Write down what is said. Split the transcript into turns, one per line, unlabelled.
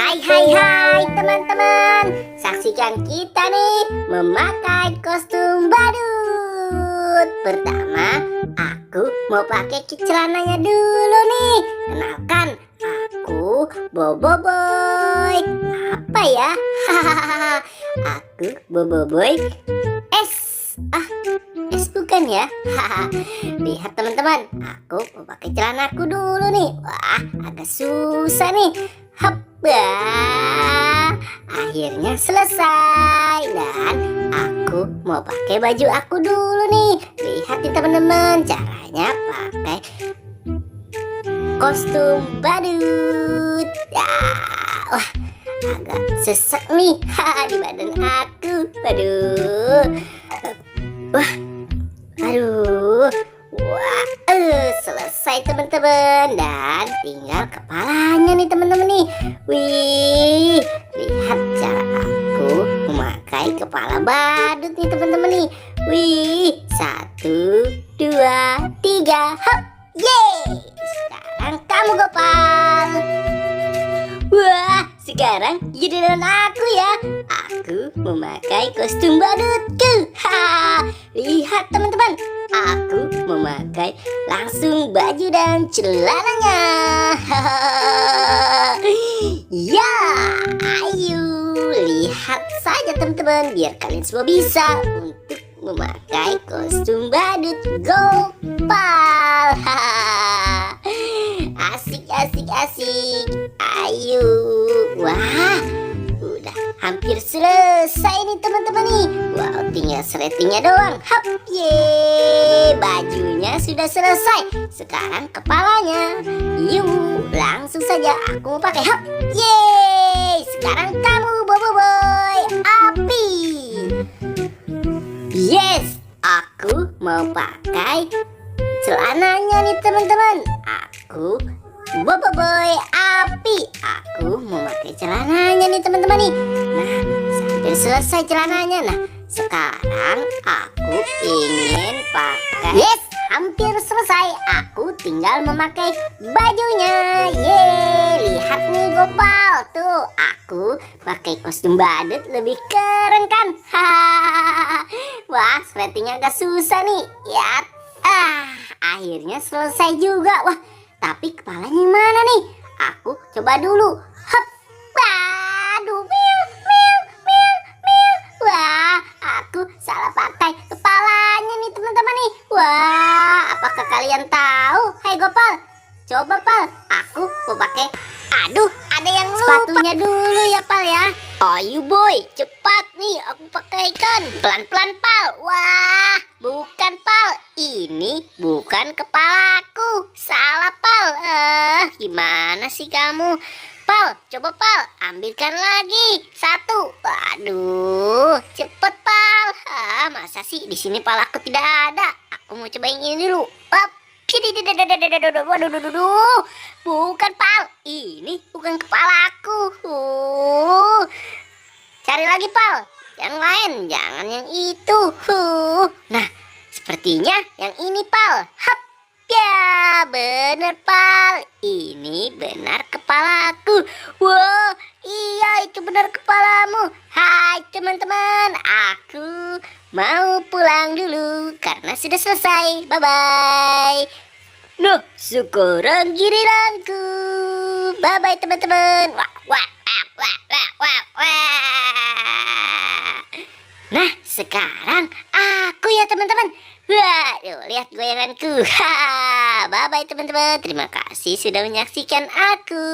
Hai teman-teman, saksikan kita nih memakai kostum badut. Pertama, aku mau pakai celananya dulu nih. Kenalkan, aku Bobo Boy. Apa ya? Aku Bobo Boy S. S bukan ya? Lihat teman-teman, aku mau pakai celanaku dulu nih. Wah, agak susah nih. Akhirnya selesai. Dan aku mau pakai baju aku dulu nih. Lihat nih teman-teman, caranya pakai kostum badut. Wah, agak sesek nih di badan aku. Selesai teman-teman. Dan tinggal kepalanya nih teman-teman nih. Wih, lihat cara aku memakai kepala badut nih teman-teman nih. Wih, 1, 2, 3, hop, yeay. Sekarang kamu Gopal. Wah, sekarang giliran aku ya. Aku memakai kostum badutku. Lihat teman-teman, aku memakai langsung baju dan celananya. Ya, ayo lihat saja teman-teman, biar kalian semua bisa untuk memakai kostum badut Gopal. Asik. Ayo. Wah, udah hampir selesai nih teman-teman nih. Wow, tinggal sletingnya doang. Hop, yeay. Bajunya sudah selesai. Sekarang kepalanya. Yuk, langsung saja aku mau pakai. Hop, yeay. Sekarang kamu Bobo Boy Api. Yes, aku mau pakai celananya nih teman-teman. Aku Bobo Boy Api. Aku mau pakai celananya nih teman-teman nih. Nah, sampai selesai celananya. Nah, sekarang aku ingin pakai. Yes, hampir selesai. Aku tinggal memakai bajunya. Yeay, lihat nih Gopal. Tuh, aku pakai kostum badut lebih keren kan? Wah, sletingnya agak susah nih. Ya, akhirnya selesai juga. Wah, tapi kepalanya mana nih? Aku coba dulu. Hop. Aduh, Wah, aku salah pakai kepalanya nih teman-teman nih. Wah, apakah kalian tahu? Hai Gopal, coba Pal, aku mau pakai. Aduh, ada yang lupa. Sepatunya dulu ya Pal ya. Ayo boy, cepat nih aku pakaikan. Pelan-pelan Pal. Wah, bukan Pal, ini bukan kepalaku. Salah Pal. Gimana sih kamu? Pal, coba Pal, ambilkan lagi. 1. Aduh, cepet Pal. Masa sih di sini palaku tidak ada? Aku mau coba yang ini dulu. Waduh, bukan Pal, ini bukan kepalaku. Cari lagi Pal, yang lain, jangan yang itu. Nah, sepertinya yang ini Pal. Hap, ya bener Pal, ini benar kepalaku. Wow, iya itu benar kepalamu. Hai teman-teman, aku mau pulang dulu karena sudah selesai. Bye-bye. Nah, sekarang giliranku. Bye-bye teman-teman. Wah. Nah, sekarang aku ya teman-teman. Waduh, lihat goyanganku. Bye-bye teman-teman. Terima kasih sudah menyaksikan aku.